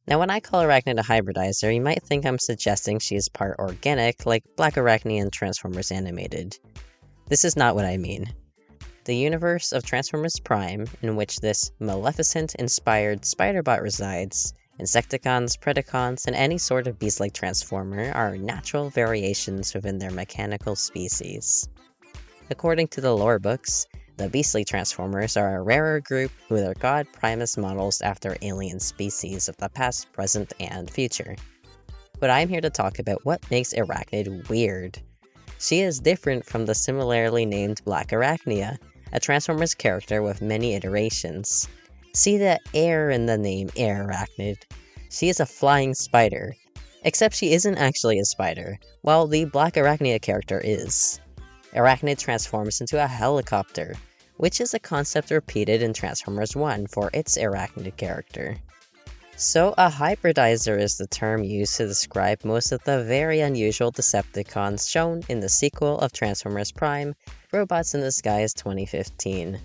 Now, when I call Arachnid a hybridizer, you might think I'm suggesting she is part organic, like Blackarachnia and Transformers Animated. This is not what I mean. The universe of Transformers Prime, in which this Maleficent-inspired Spider-Bot resides, Insecticons, Predacons, and any sort of beast-like transformer are natural variations within their mechanical species. According to the lore books, the beastly transformers are a rarer group who are god Primus models after alien species of the past, present, and future. But I'm here to talk about what makes Airachnid weird. She is different from the similarly named Blackarachnia, a Transformers character with many iterations. See the air in the name Airachnid. She is a flying spider, except she isn't actually a spider, while the Blackarachnia character is. Airachnid transforms into a helicopter, which is a concept repeated in Transformers 1 for its Airachnid character. So a hybridizer is the term used to describe most of the very unusual Decepticons shown in the sequel of Transformers Prime, Robots in Disguise 2015.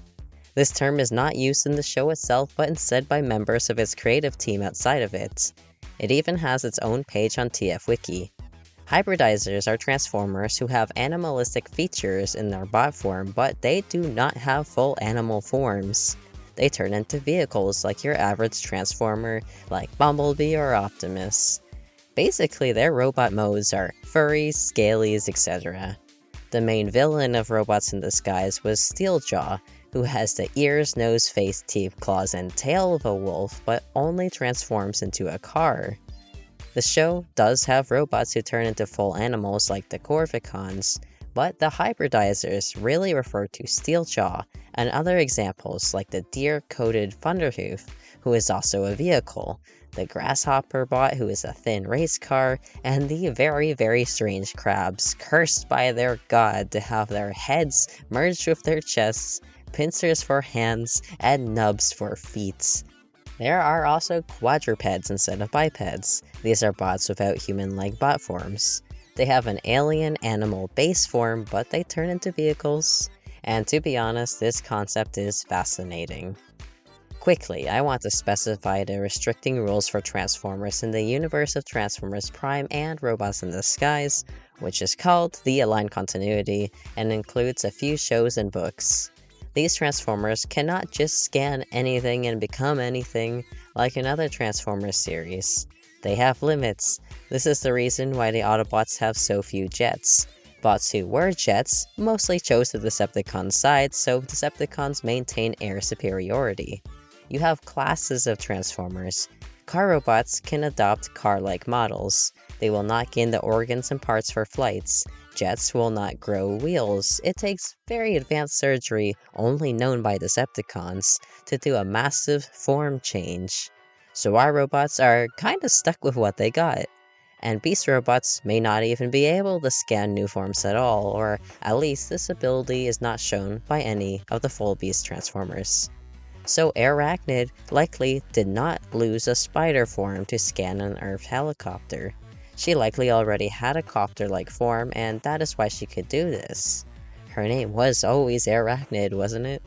This term is not used in the show itself, but instead by members of its creative team outside of it. It even has its own page on TF Wiki. Hybridizers are transformers who have animalistic features in their bot form, but they do not have full animal forms. They turn into vehicles like your average transformer, like Bumblebee or Optimus. Basically, their robot modes are furries, scalies, etc. The main villain of Robots in Disguise was Steeljaw, who has the ears, nose, face, teeth, claws, and tail of a wolf, but only transforms into a car. The show does have robots who turn into full animals like the Corvicons, but the hybridizers really refer to Steeljaw, and other examples like the deer-coated Thunderhoof, who is also a vehicle, the Grasshopper bot, who is a thin race car, and the very strange crabs, cursed by their god to have their heads merged with their chests, pincers for hands, and nubs for feet. There are also quadrupeds instead of bipeds. These are bots without human-like bot forms. They have an alien animal base form, but they turn into vehicles. And to be honest, this concept is fascinating. Quickly, I want to specify the restricting rules for Transformers in the universe of Transformers Prime and Robots in Disguise, which is called the Aligned Continuity, and includes a few shows and books. These Transformers cannot just scan anything and become anything, like in other Transformers series. They have limits. This is the reason why the Autobots have so few jets. Bots who were jets mostly chose the Decepticon side, so Decepticons maintain air superiority. You have classes of Transformers. Car robots can adopt car-like models. They will not gain the organs and parts for flights. Jets will not grow wheels. It takes very advanced surgery, only known by Decepticons, to do a massive form change. So our robots are kinda stuck with what they got. And beast robots may not even be able to scan new forms at all, or at least this ability is not shown by any of the full beast transformers. So Airachnid likely did not lose a spider form to scan an Earth helicopter. She likely already had a copter-like form, and that is why she could do this. Her name was always Airachnid, wasn't it?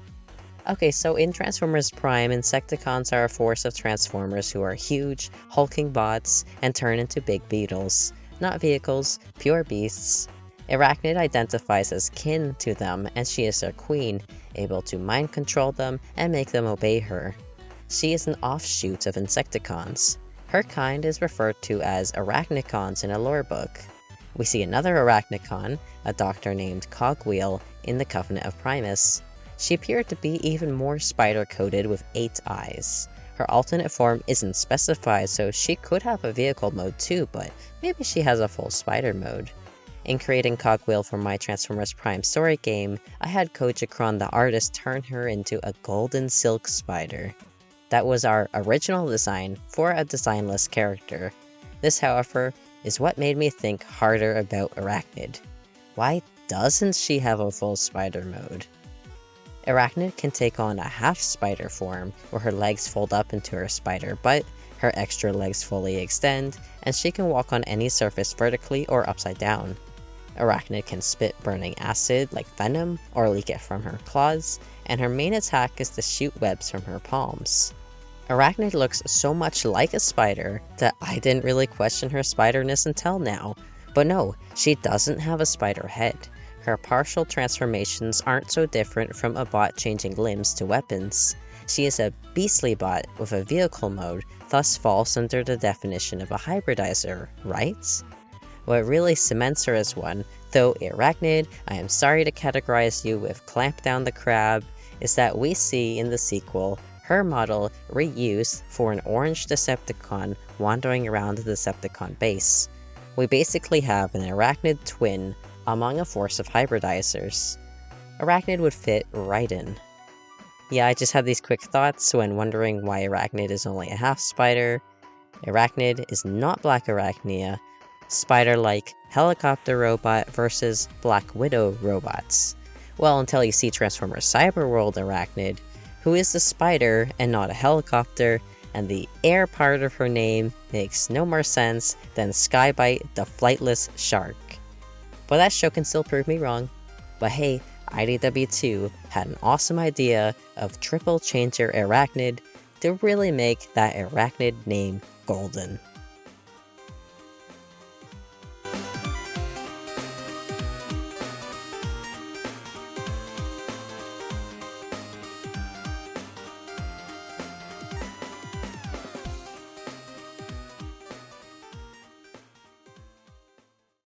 Okay, so in Transformers Prime, Insecticons are a force of Transformers who are huge, hulking bots, and turn into big beetles. Not vehicles, pure beasts. Airachnid identifies as kin to them, and she is their queen, able to mind control them and make them obey her. She is an offshoot of Insecticons. Her kind is referred to as Arachnicons in a lore book. We see another Arachnicon, a doctor named Cogwheel, in the Covenant of Primus. She appeared to be even more spider-coated with 8 eyes. Her alternate form isn't specified, so she could have a vehicle mode too, but maybe she has a full spider mode. In creating Cogwheel for my Transformers Prime story game, I had Cojicron the artist turn her into a golden silk spider. That was our original design for a designless character. This, however, is what made me think harder about Airachnid. Why doesn't she have a full spider mode? Airachnid can take on a half spider form, where her legs fold up into her spider butt, her extra legs fully extend, and she can walk on any surface vertically or upside down. Airachnid can spit burning acid like venom, or leak it from her claws, and her main attack is to shoot webs from her palms. Arachnid looks so much like a spider that I didn't really question her spiderness until now. But no, she doesn't have a spider head. Her partial transformations aren't so different from a bot changing limbs to weapons. She is a beastly bot with a vehicle mode, thus falls under the definition of a hybridizor, right? What really cements her as one, though Airachnid, I am sorry to categorize you with Clamp Down the Crab, is that we see in the sequel her model reused for an orange Decepticon wandering around the Decepticon base. We basically have an Arachnid twin among a force of hybridizers. Arachnid would fit right in. Yeah, I just had these quick thoughts when wondering why Arachnid is only a half spider. Arachnid is not Blackarachnia, spider-like helicopter robot versus Black Widow robots. Well, until you see Transformers Cyberworld Arachnid, who is a spider and not a helicopter, and the air part of her name makes no more sense than Skybite the Flightless Shark. But that show can still prove me wrong. But hey, IDW2 had an awesome idea of triple changer Arachnid to really make that Arachnid name golden.